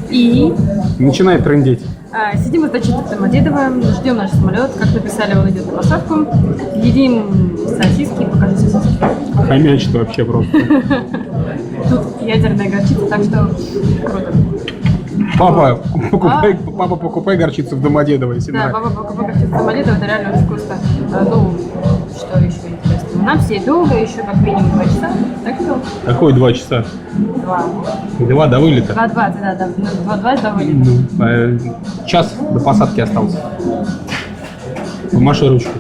И Начинает трындеть. сидим в даче Домодедово, ждем наш самолет. Как написали, он идет на посадку. Едим сосиски, покажи сосиски. Хомячит вообще просто. Тут ядерная горчица, так что круто. Папа, покупай горчицу в Домодедово, если Да, нравится. баба горчица Домодедово, это реально очень вкусно. Ну, что еще интересно? Нам все долго, еще как минимум 2 часа. Так что Какой 2 часа? 2. 2 до вылета. 2-2, да, 2-2 до вылета. Час до посадки остался. Помаши ручку.